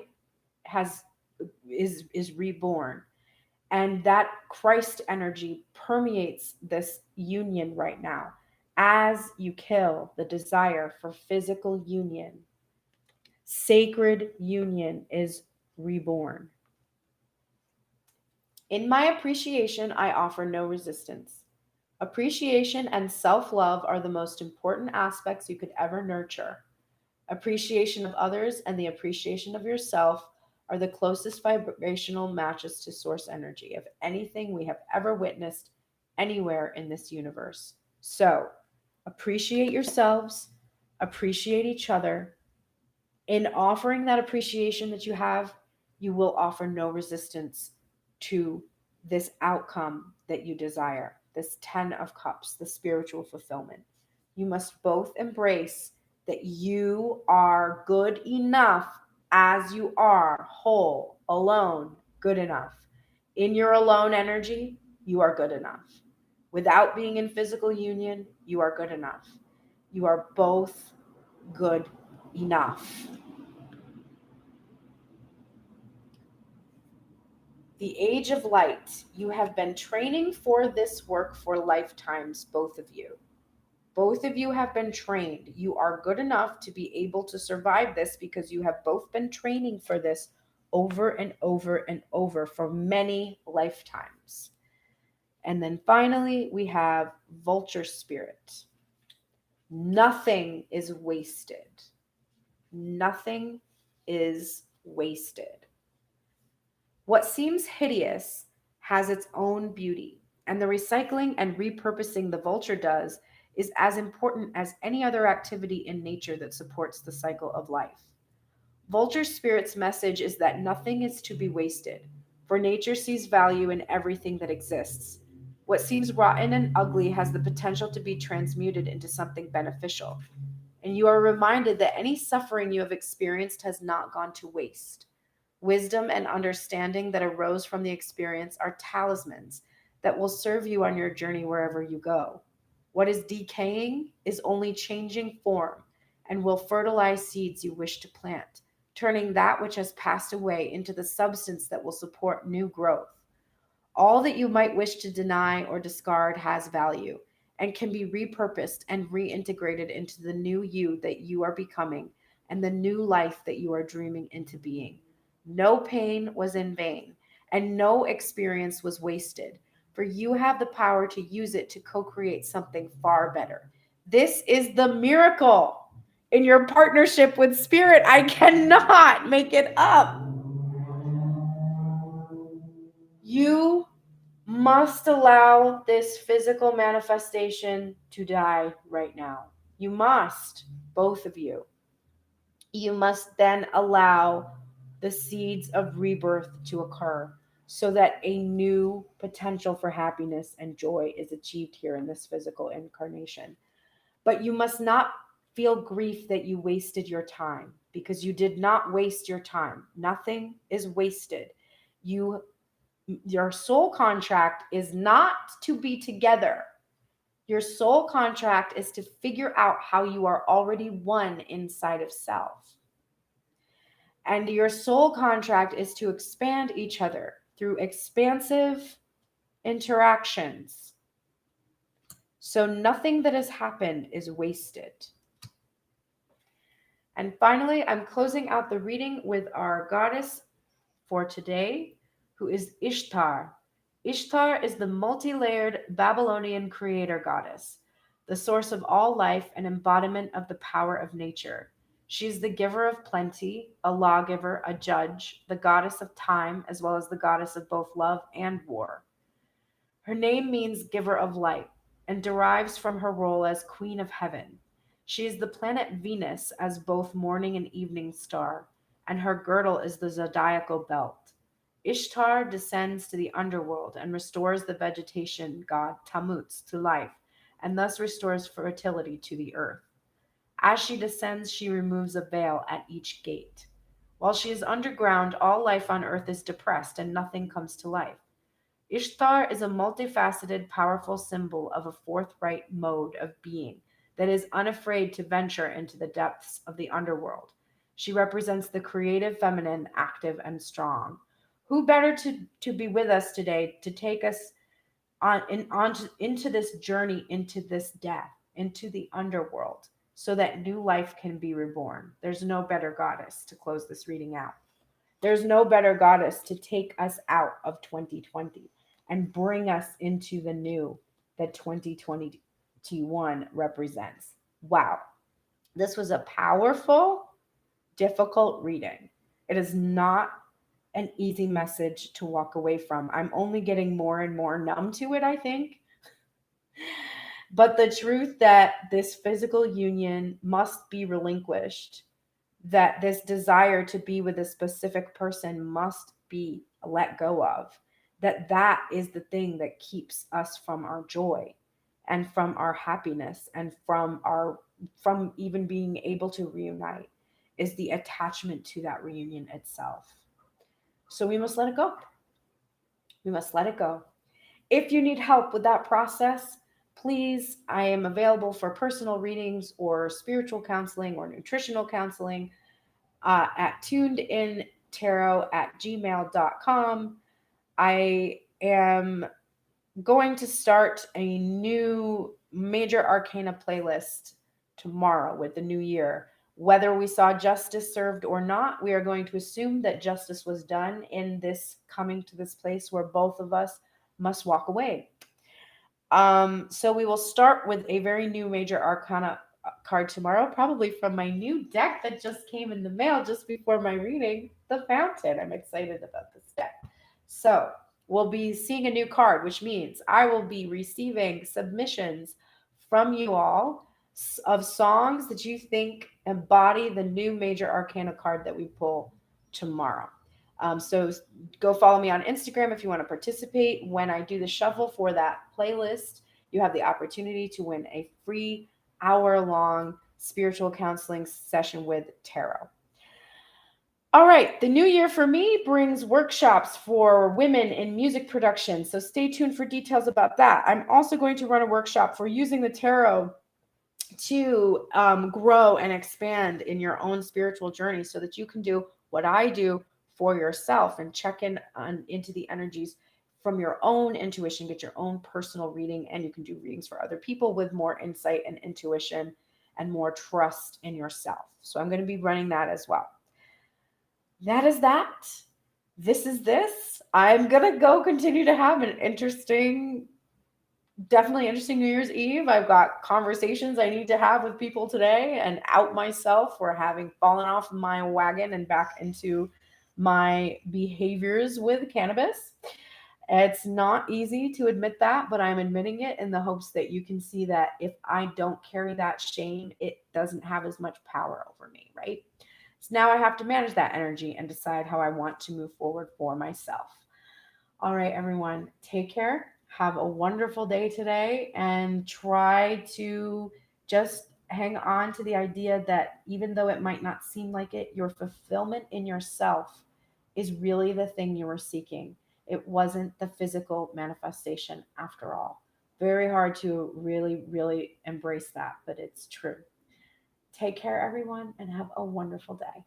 is reborn. And that Christ energy permeates this union right now as you kill the desire for physical union. Sacred union is reborn. In my appreciation, I offer no resistance. Appreciation and self-love are the most important aspects you could ever nurture. Appreciation of others and the appreciation of yourself are the closest vibrational matches to source energy of anything we have ever witnessed anywhere in this universe. So, appreciate yourselves, appreciate each other. In offering that appreciation that you have, you will offer no resistance to this outcome that you desire, this 10 of Cups, the spiritual fulfillment. You must both embrace that you are good enough as you are, whole, alone, good enough. In your alone energy, you are good enough. Without being in physical union, you are good enough. You are both good enough. The age of light. You have been training for this work for lifetimes, both of you. Both of you have been trained. You are good enough to be able to survive this because you have both been training for this over and over and over for many lifetimes. And then finally, we have Vulture Spirit. Nothing is wasted. Nothing is wasted. What seems hideous has its own beauty, And the recycling and repurposing the vulture does is as important as any other activity in nature that supports the cycle of life. Vulture Spirit's message is that nothing is to be wasted, for nature sees value in everything that exists. What seems rotten and ugly has the potential to be transmuted into something beneficial. And you are reminded that any suffering you have experienced has not gone to waste. Wisdom and understanding that arose from the experience are talismans that will serve you on your journey wherever you go. What is decaying is only changing form and will fertilize seeds you wish to plant, turning that which has passed away into the substance that will support new growth. All that you might wish to deny or discard has value and can be repurposed and reintegrated into the new you that you are becoming and the new life that you are dreaming into being. No pain was in vain, and no experience was wasted, for you have the power to use it to co create something far better. This is the miracle in your partnership with Spirit. I cannot make it up. You must allow this physical manifestation to die right now. You must, both of you. You must then allow the seeds of rebirth to occur so that a new potential for happiness and joy is achieved here in this physical incarnation. But you must not feel grief that you wasted your time, because you did not waste your time. Nothing is wasted. Your soul contract is not to be together. Your soul contract is to figure out how you are already one inside of self. And your soul contract is to expand each other through expansive interactions. So nothing that has happened is wasted. And finally, I'm closing out the reading with our goddess for today, who is Ishtar. Ishtar is the multi-layered Babylonian creator goddess, the source of all life and embodiment of the power of nature. She is the giver of plenty, a lawgiver, a judge, the goddess of time, as well as the goddess of both love and war. Her name means giver of light and derives from her role as Queen of Heaven. She is the planet Venus as both morning and evening star, and her girdle is the zodiacal belt. Ishtar descends to the underworld and restores the vegetation god Tammuz to life, and thus restores fertility to the earth. As she descends, she removes a veil at each gate. While she is underground, all life on earth is depressed and nothing comes to life. Ishtar is a multifaceted, powerful symbol of a forthright mode of being that is unafraid to venture into the depths of the underworld. She represents the creative feminine, active and strong. Who better to be with us today to take us into this journey, into this death, into the underworld, so that new life can be reborn? There's no better goddess to close this reading out. There's no better goddess to take us out of 2020 and bring us into the new that 2021 represents. Wow. This was a powerful, difficult reading. It is not an easy message to walk away from. I'm only getting more and more numb to it, I think. But the truth that this physical union must be relinquished, that this desire to be with a specific person must be let go of, that is the thing that keeps us from our joy and from our happiness and from even being able to reunite, is the attachment to that reunion itself. So we must let it go. We must let it go. If you need help with that process, please, I am available for personal readings or spiritual counseling or nutritional counseling at tunedintarot@gmail.com. I am going to start a new major arcana playlist tomorrow with the new year. Whether we saw justice served or not, we are going to assume that justice was done in this coming to this place where both of us must walk away. So we will start with a very new major arcana card tomorrow, probably from my new deck that just came in the mail just before my reading, the Fountain. I'm excited about this deck. So we'll be seeing a new card, which means I will be receiving submissions from you all of songs that you think embody the new major arcana card that we pull tomorrow. So go follow me on Instagram if you want to participate. When I do the shuffle for that playlist, you have the opportunity to win a free hour-long spiritual counseling session with tarot. All right, the new year for me brings workshops for women in music production. So stay tuned for details about that. I'm also going to run a workshop for using the tarot to grow and expand in your own spiritual journey so that you can do what I do for yourself and check into the energies from your own intuition, get your own personal reading, and you can do readings for other people with more insight and intuition and more trust in yourself. So I'm going to be running that as well. That is that. This is this. I'm going to go continue to have an definitely interesting New Year's Eve. I've got conversations I need to have with people today and out myself for having fallen off my wagon and back into my behaviors with cannabis. It's not easy to admit that, but I'm admitting it in the hopes that you can see that if I don't carry that shame, it doesn't have as much power over me, right? So now I have to manage that energy and decide how I want to move forward for myself. All right, everyone, take care. Have a wonderful day today and try to just hang on to the idea that even though it might not seem like it, your fulfillment in yourself is really the thing you were seeking. It wasn't the physical manifestation after all. Very hard to really, really embrace that, but it's true. Take care, everyone, and have a wonderful day.